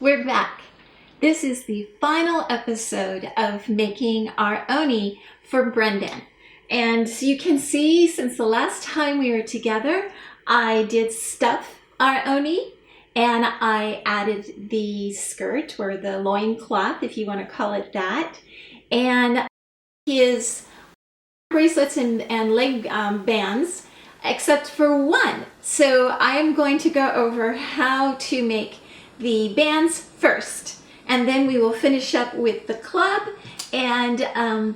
We're back. This is the final episode of making our Oni for Brendan. And you can see since the last time we were together, I did stuff our Oni and I added the skirt or the loincloth, if you want to call it that, and his bracelets and leg bands, except for one. So I am going to go over how to make the bands first, and then we will finish up with the club, and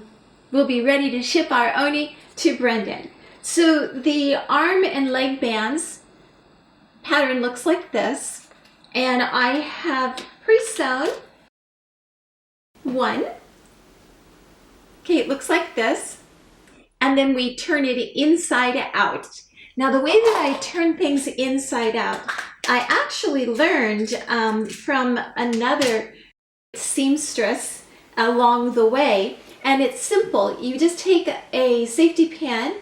we'll be ready to ship our Oni to Brendan. So the arm and leg bands pattern looks like this, and I have pre-sewn one. Okay, it looks like this, and then we turn it inside out. Now the way that I turn things inside out, I actually learned from another seamstress along the way, and it's simple. You just take a safety pin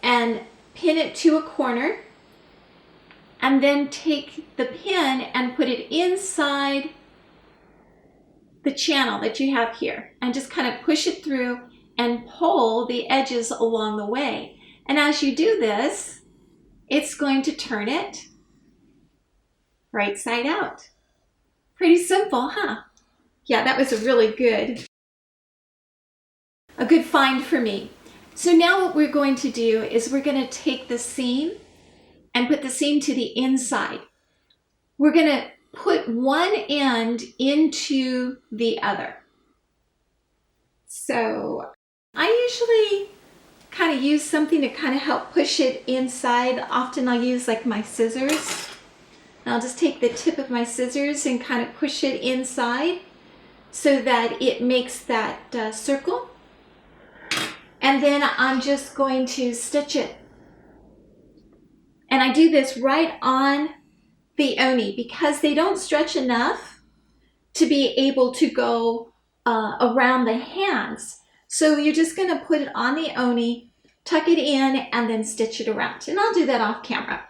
and pin it to a corner, and then take the pin and put it inside the channel that you have here, and just kind of push it through and pull the edges along the way. And as you do this, it's going to turn it right side out. Pretty simple, huh? Yeah, that was a good find for me. So now what we're going to do is we're going to take the seam and put the seam to the inside. We're going to put one end into the other. So I usually kind of use something to kind of help push it inside. Often I'll use like my scissors. I'll just take the tip of my scissors and kind of push it inside so that it makes that circle. And then I'm just going to stitch it. And I do this right on the Oni because they don't stretch enough to be able to go around the hands. So you're just going to put it on the Oni, tuck it in, and then stitch it around. And I'll do that off camera.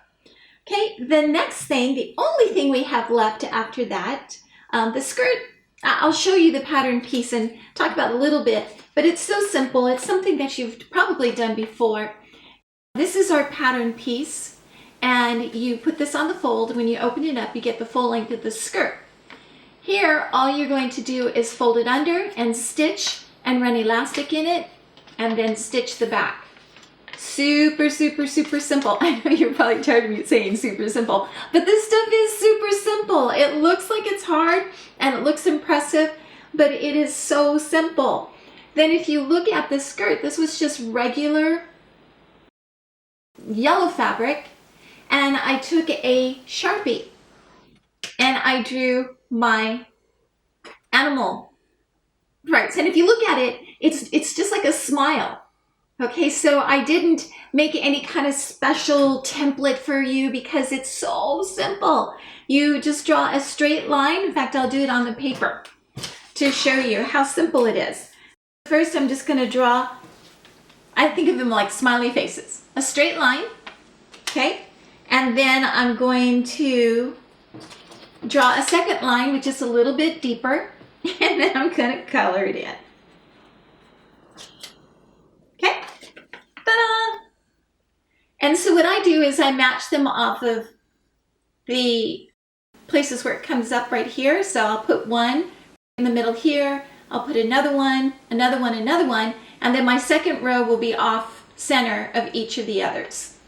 Okay, the next thing, the only thing we have left after that, the skirt, I'll show you the pattern piece and talk about a little bit, but it's so simple. It's something that you've probably done before. This is our pattern piece, and you put this on the fold. When you open it up, you get the full length of the skirt. Here, all you're going to do is fold it under and stitch and run elastic in it, and then stitch the back. Super, super, super simple. I know you're probably tired of me saying super simple, but this stuff is super simple. It looks like it's hard and it looks impressive, but it is so simple. Then if you look at the skirt, this was just regular yellow fabric, and I took a Sharpie and I drew my animal parts. And if you look at it, it's just like a smile. Okay, so I didn't make any kind of special template for you because it's so simple. You just draw a straight line. In fact, I'll do it on the paper to show you how simple it is. First, I'm just going to draw, I think of them like smiley faces. A straight line, okay? And then I'm going to draw a second line, which is a little bit deeper, and then I'm going to color it in. Okay, ta-da! And so what I do is I match them off of the places where it comes up right here. So I'll put one in the middle here, I'll put another one, another one, another one, and then my second row will be off center of each of the others.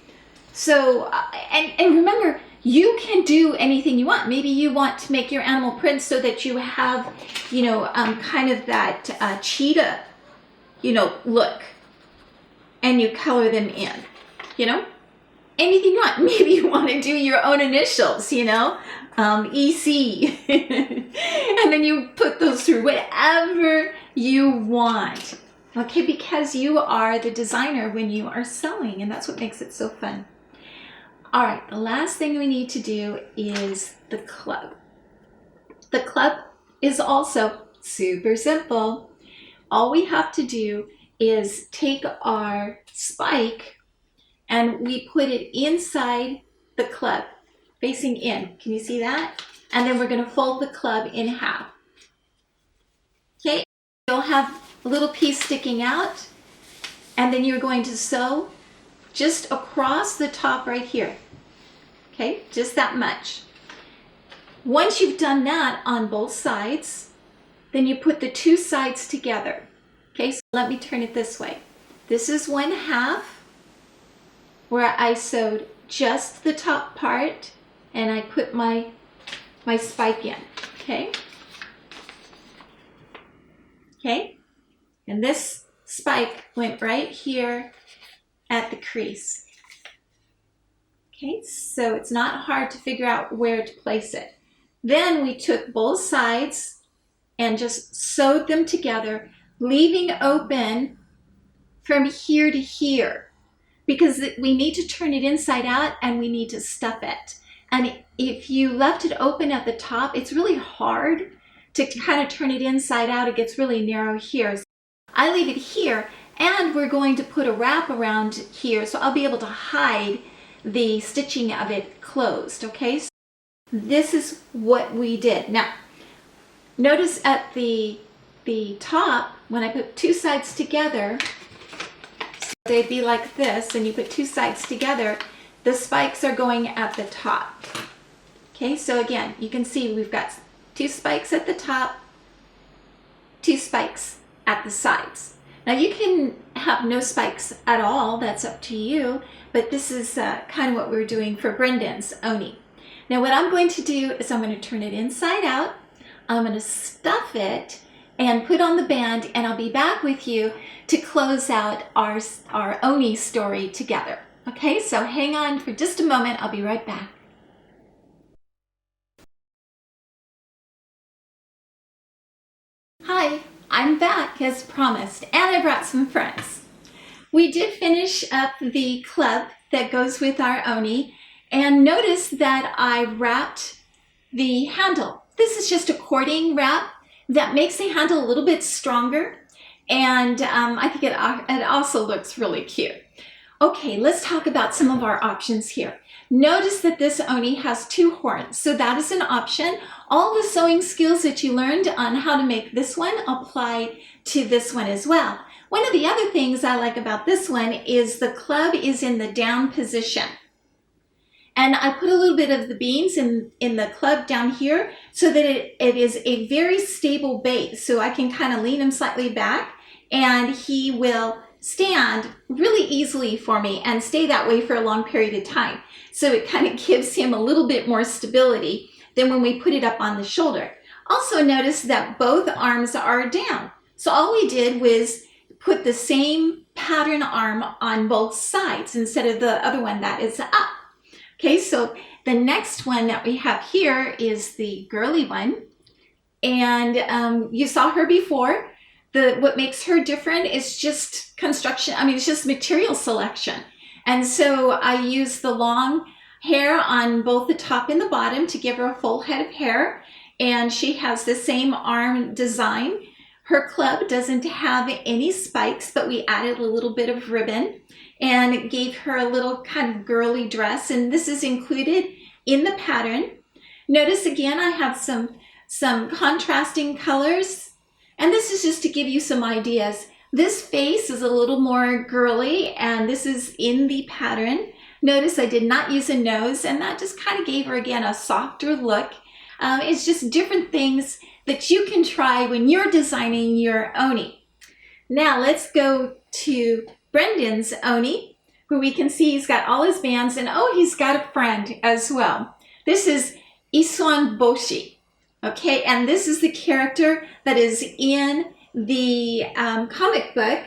So, and remember, you can do anything you want. Maybe you want to make your animal print so that you have, kind of that cheetah, look. And you color them in, anything you want. Maybe you want to do your own initials, EC. And then you put those through, whatever you want. Okay, because you are the designer when you are sewing, and that's what makes it so fun. All right, the last thing we need to do is the club. The club is also super simple. All we have to do is take our spike and we put it inside the club, facing in. Can you see that? and then we're going to fold the club in half. Okay, you'll have a little piece sticking out, and then you're going to sew just across the top right here. Okay, just that much. Once you've done that on both sides, then you put the two sides together. Okay, so let me turn it this way. This is one half where I sewed just the top part and I put my spike in. Okay. Okay, and this spike went right here at the crease. Okay, so it's not hard to figure out where to place it. Then we took both sides and just sewed them together, leaving open from here to here, because we need to turn it inside out and we need to stuff it. And if you left it open at the top, it's really hard to kind of turn it inside out. It gets really narrow here. So I leave it here, and we're going to put a wrap around here, so I'll be able to hide the stitching of it closed. Okay, so this is what we did. Now, notice at the top, when I put two sides together, so they'd be like this, and you put two sides together, the spikes are going at the top. Okay, so again, you can see we've got two spikes at the top, two spikes at the sides. Now you can have no spikes at all, that's up to you, but this is kind of what we're doing for Brendan's Oni. Now what I'm going to do is I'm going to turn it inside out, I'm going to stuff it and put on the band, and I'll be back with you to close out our Oni story together. Okay, so hang on for just a moment, I'll be right back. Hi, I'm back as promised, and I brought some friends. We did finish up the club that goes with our Oni, and notice that I wrapped the handle. This is just a cording wrap that makes the handle a little bit stronger, and I think it also looks really cute. Okay, let's talk about some of our options here. Notice that this Oni has two horns, so that is an option. All the sewing skills that you learned on how to make this one apply to this one as well. One of the other things I like about this one is the club is in the down position. And I put a little bit of the beans in the club down here so that it is a very stable base. So I can kind of lean him slightly back and he will stand really easily for me and stay that way for a long period of time. So it kind of gives him a little bit more stability than when we put it up on the shoulder. Also notice that both arms are down. So all we did was put the same pattern arm on both sides instead of the other one that is up. Okay, so the next one that we have here is the girly one. And you saw her before. What makes her different is just construction. I mean, it's just material selection. And so I use the long hair on both the top and the bottom to give her a full head of hair. And she has the same arm design. Her club doesn't have any spikes, but we added a little bit of ribbon and it gave her a little kind of girly dress. And this is included in the pattern. Notice again, I have some contrasting colors. And this is just to give you some ideas. This face is a little more girly, and this is in the pattern. Notice I did not use a nose, and that just kind of gave her, again, a softer look. It's just different things that you can try when you're designing your Oni. Now let's go to Brendan's Oni, where we can see he's got all his bands, and oh, he's got a friend as well. This is Isuan Boshi. Okay, and this is the character that is in the comic book,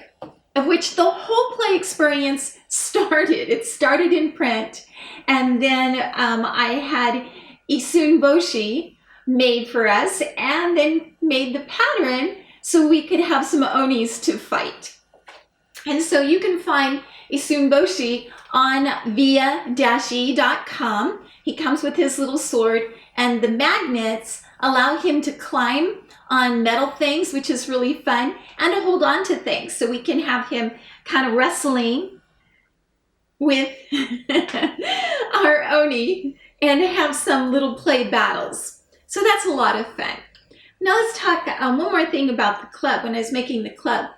of which the whole play experience started. It started in print, and then I had Isun Boshi made for us, and then made the pattern so we could have some Onis to fight. And so you can find Isun Boshi on via-e.com. He comes with his little sword, and the magnets allow him to climb on metal things, which is really fun, and to hold on to things. So we can have him kind of wrestling with our Oni and have some little play battles. So that's a lot of fun. Now let's talk one more thing about the club. When I was making the club,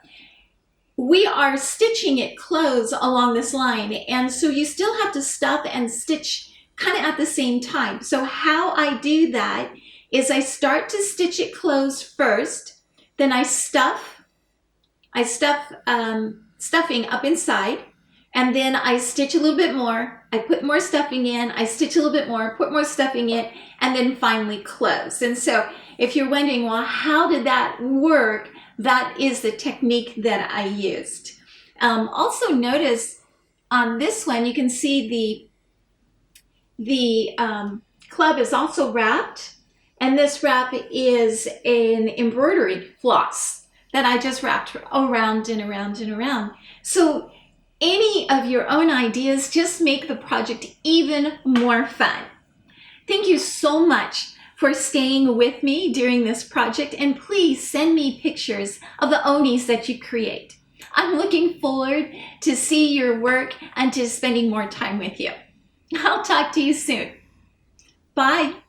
we are stitching it closed along this line, and so you still have to stuff and stitch kind of at the same time. So how I do that is I start to stitch it closed first, then I stuff stuffing up inside, and then I stitch a little bit more, I put more stuffing in, I stitch a little bit more, put more stuffing in, and then finally close. And so if you're wondering, well, how did that work? That is the technique that I used. Also notice on this one, you can see the club is also wrapped, and this wrap is an embroidery floss that I just wrapped around and around and around. So any of your own ideas just make the project even more fun. Thank you so much for staying with me during this project, and please send me pictures of the onis that you create. I'm looking forward to see your work and to spending more time with you. I'll talk to you soon. Bye.